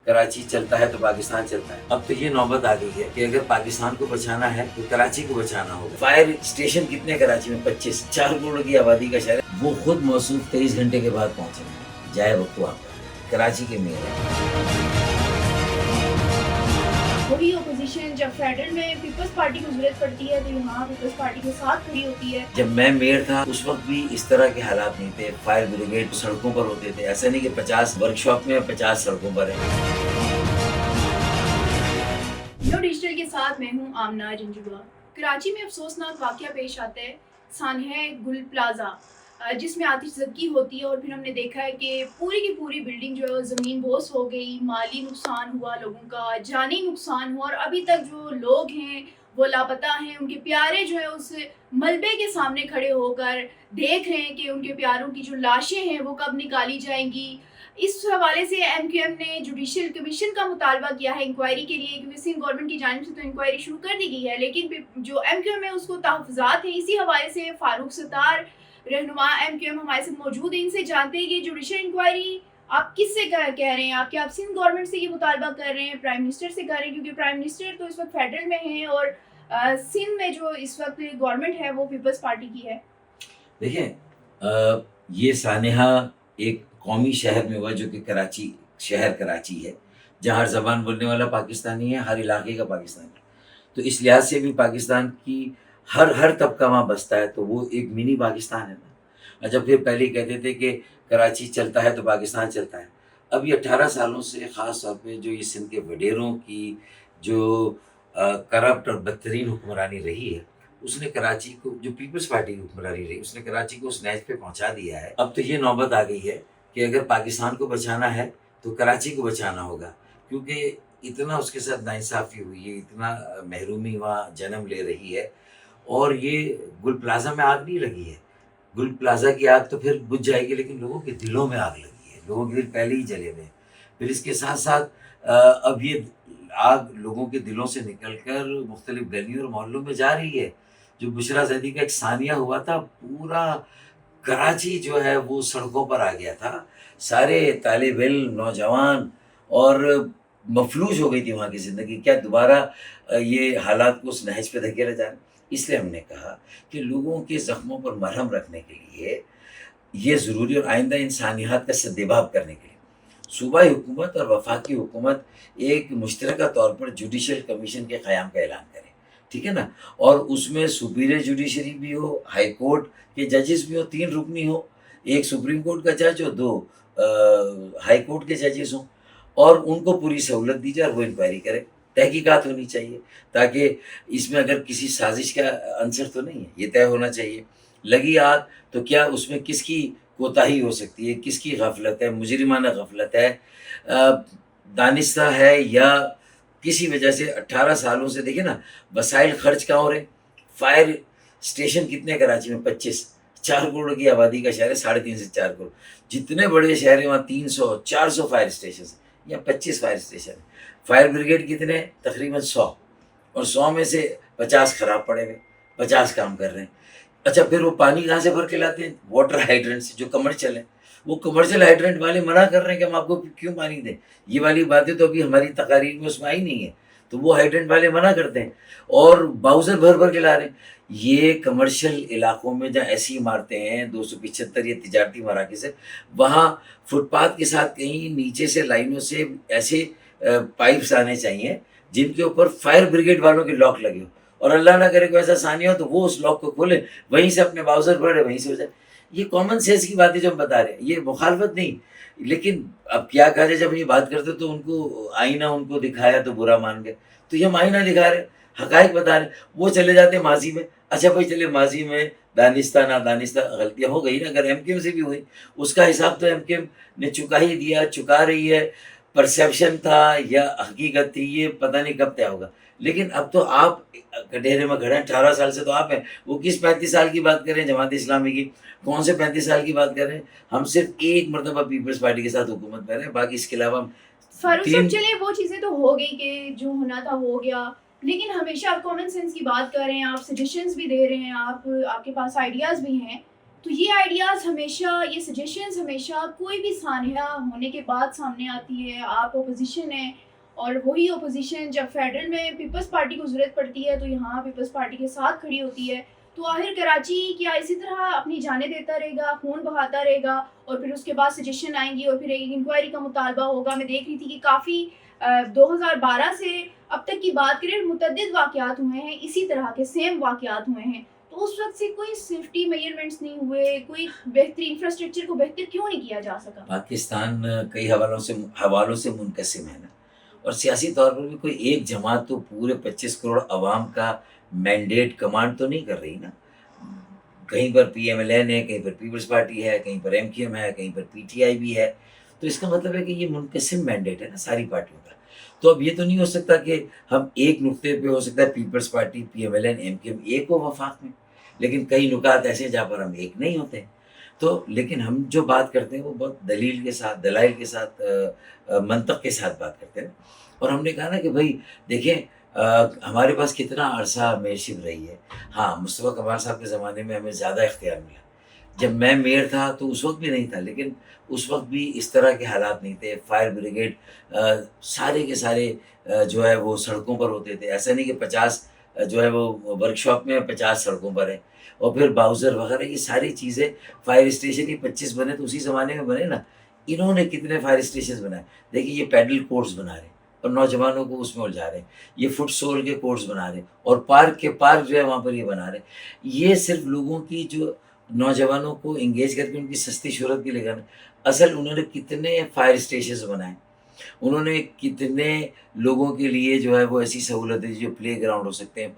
کراچی چلتا ہے تو پاکستان چلتا ہے. اب تو یہ نوبت آ گئی ہے کہ اگر پاکستان کو بچانا ہے تو کراچی کو بچانا ہوگا. فائر اسٹیشن کتنے کراچی میں؟ 25. 4 کروڑ کی آبادی کا شہر ہے. وہ خود موصوف 23 گھنٹے کے بعد پہنچے ہیں. جائے وقت وہاں پر کراچی کے میئر ہے. وہی اپوزیشن جب فیڈرل میں پیپلز پارٹی کو ضرورت پڑتی ہے تو یہاں پیپلز پارٹی کے ساتھ کھڑی ہوتی ہے. جب میں میئر تھا اس وقت بھی اس طرح کے حالات نہیں تھے. فائر بریگیڈ سڑکوں پر ہوتے تھے. ایسا نہیں کہ 50 ورک شاپ میں 50 سڑکوں پر ہیں. نیو ڈیجیٹل کے ساتھ میں ہوں آمنہ جنجوعہ. کراچی میں افسوسناک واقعہ پیش آتا ہے سانحہ گل پلازا جس میں آتش زدگی ہوتی ہے اور پھر ہم نے دیکھا ہے کہ پوری کی پوری بلڈنگ جو ہے زمین بوس ہو گئی. مالی نقصان ہوا لوگوں کا, جانی نقصان ہوا, اور ابھی تک جو لوگ ہیں وہ لاپتہ ہیں. ان کے پیارے جو ہے اس ملبے کے سامنے کھڑے ہو کر دیکھ رہے ہیں کہ ان کے پیاروں کی جو لاشیں ہیں وہ کب نکالی جائیں گی. اس حوالے سے ایم کیو ایم نے جوڈیشل کمیشن کا مطالبہ کیا ہے انکوائری کے لیے, کیونکہ سندھ گورنمنٹ کی جانب سے تو انکوائری شروع کر دی گئی ہے, لیکن جو ایم کیو ایم ہے اس کو تحفظات ہیں. اسی حوالے سے فاروق ستار رہنما ایم کیو ایم ہمارے ساتھ موجود ہیں. ان سے جانتے ہیں کہ جوڈیشل انکوائری آپ کس سے کہہ رہے ہیں؟ آپ کیا آپ سندھ گورنمنٹ سے یہ مطالبہ کر رہے ہیں, پرائم منسٹر سے کر رہے ہیں؟ کیونکہ پرائم منسٹر تو اس وقت فیڈرل میں ہیں اور سندھ میں جو اس وقت گورنمنٹ ہے وہ پیپلز پارٹی کی ہے. دیکھیں یہ سانحہ ایک قومی شہر میں ہوا جو کہ کراچی شہر کراچی ہے, جہاں ہر زبان بولنے والا پاکستانی ہے, ہر علاقے کا پاکستانی. تو اس لحاظ سے بھی پاکستان کی ہر طبقہ وہاں بستا ہے, تو وہ ایک منی پاکستان ہے نا. اچھا پھر پہلے کہتے تھے کہ کراچی چلتا ہے تو پاکستان چلتا ہے. اب یہ 18 سالوں سے خاص طور پہ جو یہ سندھ کے وڈیروں کی جو کرپٹ اور بدترین حکمرانی رہی ہے, اس نے کراچی کو, جو پیپلز پارٹی کی حکمرانی رہی, اس نے کراچی کو اس نیچ پہ پہنچا دیا ہے. اب تو یہ نوبت آ گئی ہے کہ اگر پاکستان کو بچانا ہے تو کراچی کو بچانا ہوگا, کیونکہ اتنا اس کے ساتھ ناانصافی ہوئی ہے, اتنا محرومی وہاں جنم لے رہی ہے. اور یہ گل پلازا میں آگ نہیں لگی ہے, گل پلازا کی آگ تو پھر بجھ جائے گی, لیکن لوگوں کے دلوں میں آگ لگی ہے, لوگوں کے دل پہلے ہی جلے ہوئے ہیں. پھر اس کے ساتھ ساتھ اب یہ آگ لوگوں کے دلوں سے نکل کر مختلف گلیوں اور محلوں میں جا رہی ہے. جو بشرا زیدی کا ایک ثانیہ ہوا تھا, پورا کراچی جو ہے وہ سڑکوں پر آ گیا تھا. سارے طالب علم, نوجوان اور مفلوج ہو گئی تھی وہاں کی زندگی. کیا دوبارہ یہ حالات کو اس نہج پہ دھکیلا جائے؟ اس لیے ہم نے کہا کہ لوگوں کے زخموں پر مرہم رکھنے کے لیے یہ ضروری, اور آئندہ ان سانحات کا سدبھاب کرنے کے لیے صوبائی حکومت اور وفاقی حکومت ایک مشترکہ طور پر جوڈیشل کمیشن کے قیام کا اعلان کرے, ٹھیک ہے نا. اور اس میں سپیریئر جوڈیشری بھی ہو, ہائی کورٹ کے ججز بھی ہو, 3 رکنی ہو, ایک سپریم کورٹ کا جج ہو, 2 ہائی کورٹ کے ججز ہوں, اور ان کو پوری سہولت دی جائے اور وہ انکوائری کرے. تحقیقات ہونی چاہیے تاکہ اس میں اگر کسی سازش کا عنصر تو نہیں ہے, یہ طے ہونا چاہیے. لگی آگ تو کیا اس میں کس کی کوتاہی ہو سکتی ہے, کس کی غفلت ہے, مجرمانہ غفلت ہے, دانستہ ہے, یا کسی وجہ سے 18 سالوں سے دیکھیں نا وسائل خرچ کہاں ہو رہے ہیں. فائر اسٹیشن کتنے کراچی میں؟ 25. 4 کروڑ کی آبادی کا شہر ہے, 3.5 سے 4 کروڑ. جتنے بڑے شہر ہیں وہاں 300 400 فائر اسٹیشن ہیں, یا 25 فائر اسٹیشن ہیں. فائر بریگیڈ کتنے ہیں؟ تقریباً 100, اور 100 میں سے 50 خراب پڑے ہوئے, 50 کام کر رہے ہیں. اچھا پھر وہ پانی کہاں سے بھر کے لاتے ہیں؟ واٹر ہائیڈرنٹ سے, جو کمرشل ہیں. وہ کمرشل ہائیڈرنٹ والے منع کر رہے ہیں کہ ہم آپ کو کیوں پانی دیں. یہ والی باتیں تو ابھی ہماری تقاریر میں اس میں آئی نہیں ہے, تو وہ ہائیڈرنٹ والے منع کرتے ہیں اور باؤزر بھر بھر کے لا رہے ہیں. یہ کمرشل علاقوں میں جہاں ایسی عمارتیں ہیں 275 یہ تجارتی مراکز ہے, وہاں فٹ پاتھ کے ساتھ کہیں نیچے سے لائنوں سے ایسے پائپس آنے چاہیے جن کے اوپر فائر بریگیڈ والوں کے لاک لگے ہو, اور اللہ نہ کرے کوئی ایسا ثانیہ ہو تو وہ اس لاک کو کھولے, وہیں سے اپنے باؤزر بھرے, وہیں سے ہو جائے. یہ کامن سینس کی باتیں جو ہم بتا رہے ہیں, یہ مخالفت نہیں. لیکن اب کیا کہا جائے, جب یہ بات کرتے تو ان کو آئینہ ان کو دکھایا تو برا مان گئے. تو یہ ہم آئینہ دکھا رہے, حقائق بتا رہے, وہ چلے جاتے ہیں ماضی میں. اچھا بھائی چلے ماضی میں دانستہ نادانستہ غلطیاں ہو گئی نا, اگر ایم کیو ایم سے بھی ہوئی, اس کا حساب تو ایم کیو ایم نے چکا ہی دیا, چکا رہی ہے. پرسیپشن تھا یا حقیقت تھی یہ پتہ نہیں کب طے ہوگا. لیکن اب تو آپ کٹہرے میں کھڑے ہیں, 18 سال سے تو آپ ہیں. وہ کس 35 سال کی بات کر رہے ہیں جماعت اسلامی کی؟ کون سے 35 سال کی بات کر رہے ہیں؟ ہم صرف ایک مرتبہ پیپلز پارٹی کے ساتھ حکومت کر رہے ہیں, باقی اس کے علاوہ ہم فاروق صاحب چلے وہ چیزیں تو ہو گئی کہ جو ہونا تھا ہو گیا, لیکن ہمیشہ آپ کامن سینس کی بات کر رہے ہیں, آپ سجیشنز بھی دے رہے ہیں, آپ کے پاس آئیڈیاز بھی ہیں, تو یہ آئیڈیاز ہمیشہ، یہ سجیشنز ہمیشہ کوئی بھی سانحہ ہونے کے بعد سامنے آتی ہے. آپ اپوزیشن ہیں، اور وہی اپوزیشن جب فیڈرل میں پیپلز پارٹی کو ضرورت پڑتی ہے تو یہاں پیپلز پارٹی کے ساتھ کھڑی ہوتی ہے. تو آخر کراچی کیا اسی طرح اپنی جانیں دیتا رہے گا، خون بہاتا رہے گا، اور پھر اس کے بعد سجیشن آئیں گی اور پھر ایک انکوائری کا مطالبہ ہوگا؟ میں دیکھ رہی تھی کہ کافی 2012 سے اب تک کی بات کریں، متعدد واقعات ہوئے ہیں، اسی طرح کے سیم واقعات ہوئے ہیں. تو اس وقت سے کوئی سیفٹی میجرمنٹس نہیں ہوئے، کوئی بہتری انفراسٹرکچر کو بہتر کیوں نہیں کیا جا سکا؟ پاکستان کئی حوالوں سے منقسم ہے نا، اور سیاسی طور پر بھی کوئی ایک جماعت تو پورے 25 کروڑ عوام کا مینڈیٹ کمانڈ تو نہیں کر رہی نا. کہیں پر پی ایم ایل این ہے، کہیں پر پیپلز پارٹی ہے، کہیں پر ایم کیو ایم ہے، کہیں پر پی ٹی آئی بھی ہے. تو اس کا مطلب ہے کہ یہ منقسم مینڈیٹ ہے نا ساری پارٹیوں کا. تو اب یہ تو نہیں ہو سکتا کہ ہم ایک نقطے پہ، ہو سکتا ہے People's Party, P M L N, M Q M ایک ہو وفاق میں، لیکن کئی نکات ایسے ہیں جہاں پر ہم ایک نہیں ہوتے. تو لیکن ہم جو بات کرتے ہیں وہ بہت دلیل کے ساتھ، دلائل کے ساتھ، منطق کے ساتھ بات کرتے ہیں. اور ہم نے کہا نا کہ بھائی دیکھیں، ہمارے پاس کتنا عرصہ میئرشپ رہی ہے. ہاں، مصطفیٰ کمال صاحب کے زمانے میں ہمیں زیادہ اختیار ملا. جب میں میئر تھا تو اس وقت بھی نہیں تھا، لیکن اس وقت بھی اس طرح کے حالات نہیں تھے. فائر بریگیڈ سارے کے سارے جو ہے وہ سڑکوں پر ہوتے تھے. ایسا نہیں کہ 50 جو ہے وہ ورک شاپ میں 50 سڑکوں پر ہے. اور پھر باؤزر وغیرہ، یہ ساری چیزیں، فائر اسٹیشن یہ 25 بنے تو اسی زمانے میں بنے نا. انہوں نے کتنے فائر اسٹیشن بنائے. دیکھیے یہ پیڈل کورٹس بنا رہے ہیں اور نوجوانوں کو اس میں الجھا رہے ہیں. یہ فٹ سول کے کورٹس بنا رہے ہیں اور پارک جو ہے وہاں پر یہ بنا رہے ہیں. یہ صرف لوگوں کی، جو نوجوانوں کو انگیج کر کے ان کی سستی شہرت کے لیے کرنا. اصل انہوں نے کتنے فائر اسٹیشنز بنائے، انہوں نے کتنے لوگوں کے لیے جو ہے وہ ایسی سہولتیں، جو پلے گراؤنڈ ہو سکتے ہیں،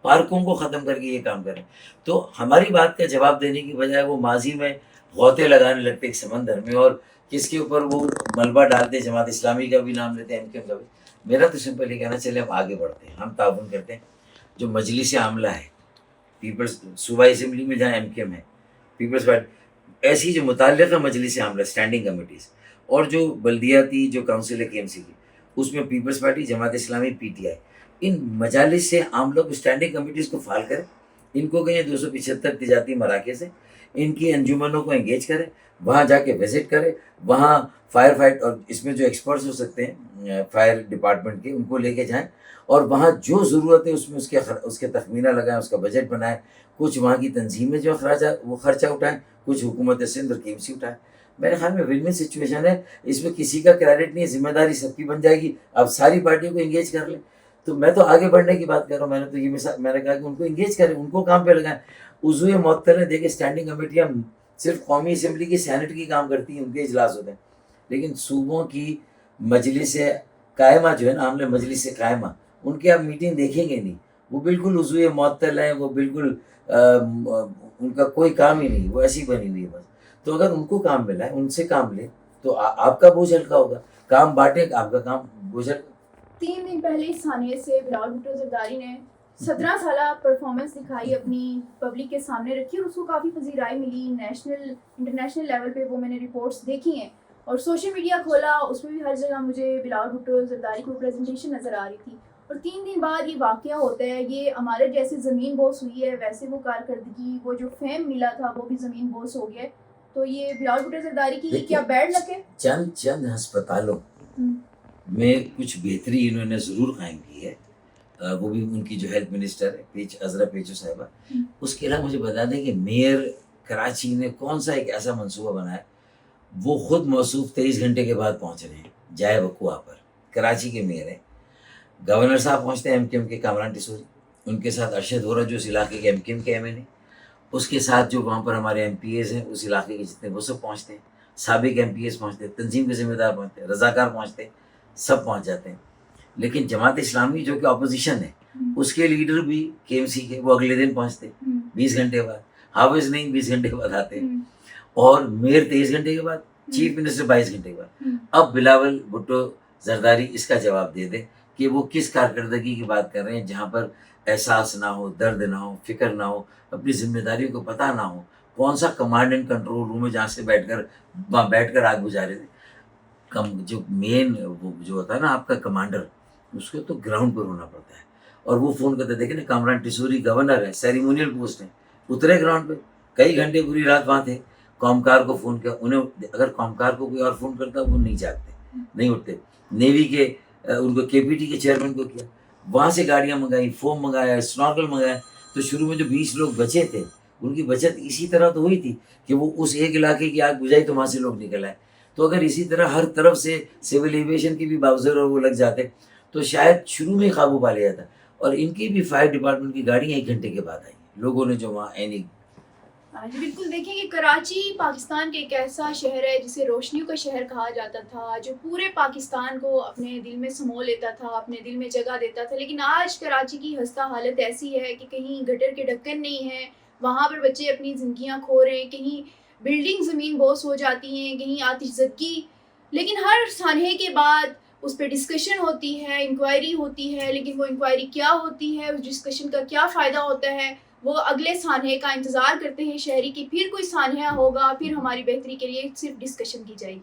پارکوں کو ختم کر کے یہ کام کریں. تو ہماری بات کا جواب دینے کی بجائے وہ ماضی میں غوطے لگانے لگتے ایک سمندر میں، اور کس کے اوپر وہ ملبہ ڈالتے. جماعت اسلامی کا بھی نام لیتے ہیں، ایم کیو ایم کا بھی. میرا تو سمپل یہ کہنا، چلے ہم آگے بڑھتے ہیں، ہم تعاون کرتے ہیں. جو مجلس عاملہ ہے پیپلز صوبائی اسمبلی میں، جہاں ایم کیو ایم ہے، پیپلز پارٹی، ایسی جو متعلقہ مجلس عاملہ اسٹینڈنگ کمیٹیز، اور جو بلدیاتی جو کونسل ہے کے ایم سی کی، اس میں Peoples party, Jamaat Islami, P T I, ان مجالس سے عام لوگ اسٹینڈنگ کمیٹیز کو فعال کریں. ان کو کہیں 275 تجارتی مراکز ہیں، ان کی انجمنوں کو انگیج کریں، وہاں جا کے وزٹ کریں، وہاں فائر فائٹ، اور اس میں جو ایکسپرٹس ہو سکتے ہیں فائر ڈپارٹمنٹ کے، ان کو لے کے جائیں، اور وہاں جو ضرورت ہے اس میں اس کے تخمینہ لگائیں، اس کا بجٹ بنائیں. کچھ وہاں کی تنظیمیں جو اخراجات وہ خرچہ اٹھائیں، کچھ حکومت سندھ اور کے ایم سی اٹھائیں. میرے خیال میں ون ون سچویشن ہے. اس میں کسی کا کریڈٹ نہیں ہے، ذمہ داری سب کی بن جائے گی. اب ساری پارٹیوں کو انگیج کر لیں. تو میں تو آگے بڑھنے کی بات کر رہا ہوں. میں نے تو یہ مثال، میں نے کہا کہ ان کو انگیج کریں، ان کو کام پہ لگائیں. عضو معطل نے دیکھے اسٹینڈنگ کمیٹیاں صرف قومی اسمبلی کی، سینٹ کی کام کرتی ہیں، ان کے اجلاس ہوتے ہیں، لیکن صوبوں کی مجلس قائمہ جو ہے نا، عاملہ مجلس قائمہ، ان کے آپ میٹنگ دیکھیں گے نہیں. وہ بالکل عضو معطل ہیں، وہ بالکل ان کا کوئی کام ہی نہیں، وہ ایسی بنی ہوئی ہے بس. تو اگر ان کو کام ملا ہے، ان سے کام لیں تو آپ کا بوجھ ہلکا ہوگا. کام بانٹیں، آپ کا کام بوجھ ہلکا. 3 دن پہلے اس ثانیے سے بلاول بھٹو زرداری نے 17 سالہ پرفارمنس دکھائی، اپنی پبلک کے سامنے رکھی، اور اس کو کافی پذیرائی ملی نیشنل انٹرنیشنل لیول پہ. وہ میں نے رپورٹس دیکھی ہیں اور سوشل میڈیا کھولا، اس میں بھی ہر جگہ مجھے بلاول بھٹو زرداری کو پریزنٹیشن نظر آ رہی تھی. اور 3 دن بعد یہ واقعہ ہوتا ہے. یہ ہمارے جیسے زمین بوس ہوئی ہے، ویسے وہ کارکردگی، وہ جو فیم ملا تھا وہ بھی زمین بوس ہو گیا. تو یہ بلاول بھٹو زرداری کی کیا بیڈ لک ہے؟ چند ہسپتالوں میں کچھ بہتری انہوں نے ضرور قائم کی ہے، وہ بھی ان کی جو ہیلتھ منسٹر ہے عذرا پیچو صاحبہ. اس کے علاوہ مجھے بتا دیں کہ میئر کراچی نے کون سا ایک ایسا منصوبہ بنایا. وہ خود موصوف 23 گھنٹے کے بعد پہنچ رہے ہیں جائے وقوع پر. کراچی کے میئر ہیں، گورنر صاحب پہنچتے ہیں ایم کیو ایم کے، کامران ٹیسوری، ان کے ساتھ ارشد وورا جو اس علاقے کے ایم کیو ایم کے ایم این اے، اس کے ساتھ جو وہاں پر ہمارے ایم پی ایز ہیں اس علاقے کے جتنے، وہ سب پہنچتے ہیں. سابق ایم پی ایز پہنچتے ہیں، تنظیم کے ذمہ دار پہنچتے ہیں، رضاکار پہنچتے ہیں، سب پہنچ جاتے ہیں. لیکن جماعت اسلامی جو کہ اپوزیشن ہے، اس کے لیڈر بھی کے ایم سی کے، وہ اگلے دن پہنچتے ہیں 20 گھنٹے بعد. حافظ نہیں 20 گھنٹے بعد آتے ہیں، اور میئر 23 گھنٹے کے بعد، چیف منسٹر 22 گھنٹے کے بعد. اب بلاول بھٹو زرداری اس کا جواب دے دے کہ وہ کس کارکردگی کی بات کر رہے ہیں جہاں پر احساس نہ ہو، درد نہ ہو، فکر نہ ہو، اپنی ذمہ داریوں کو پتہ نہ ہو. کون سا کمانڈ اینڈ کنٹرول روم ہے جہاں سے بیٹھ کر آگ بجھا رہے تھے. جو مین جو ہوتا ہے نا آپ کا کمانڈر، اس کو تو گراؤنڈ پر ہونا پڑتا ہے. اور وہ فون کرتے، دیکھیں نا، کامران ٹیسوری گورنر ہے، سیریمونیل پوسٹ ہے، اترے گراؤنڈ پہ. کئی گھنٹے پوری رات وہاں تھے. قومکار کو فون کیا, انہیں اگر قومکار کو کوئی اور فون کرتا وہ نہیں جاگتے, نہیں اٹھتے. نیوی کے ان کو کے پی ٹی کے چیئرمین کو کیا, وہاں سے گاڑیاں منگائی, فوم منگایا, اسنارکل منگایا. تو شروع میں جو 20 لوگ بچے تھے ان کی بچت اسی طرح تو ہوئی تھی کہ وہ اس ایک علاقے کی آگ بجھائی تو وہاں سے لوگ نکل آئے. تو اگر اسی طرح ہر طرف سے سول ایویشن کی بھی باؤزر اور وہ لگ جاتے تو شاید شروع میں قابو پا لیا جاتا. اور ان کی بھی فائر ڈپارٹمنٹ کی گاڑیاں 1 گھنٹے کے بعد آئی, لوگوں نے جو وہاں اینی. جی بالکل, دیکھیں کہ کراچی پاکستان کے ایک ایسا شہر ہے جسے روشنیوں کا شہر کہا جاتا تھا, جو پورے پاکستان کو اپنے دل میں سمو لیتا تھا, اپنے دل میں جگہ دیتا تھا. لیکن آج کراچی کی خستہ حالت ایسی ہے کہ کہیں گٹر کے ڈھکن نہیں ہے, وہاں پر بچے اپنی زندگیاں کھو رہے ہیں, کہیں بلڈنگ زمین بوس ہو جاتی ہیں, کہیں آتش زدگی. لیکن ہر سانحے کے بعد اس پہ ڈسکشن ہوتی ہے, انکوائری ہوتی ہے, لیکن وہ انکوائری کیا ہوتی ہے, اس ڈسکشن کا کیا فائدہ ہوتا ہے, وہ اگلے سانحے کا انتظار کرتے ہیں شہری کی, پھر کوئی سانحہ ہوگا, پھر ہماری بہتری کے لیے صرف ڈسکشن کی جائے گی.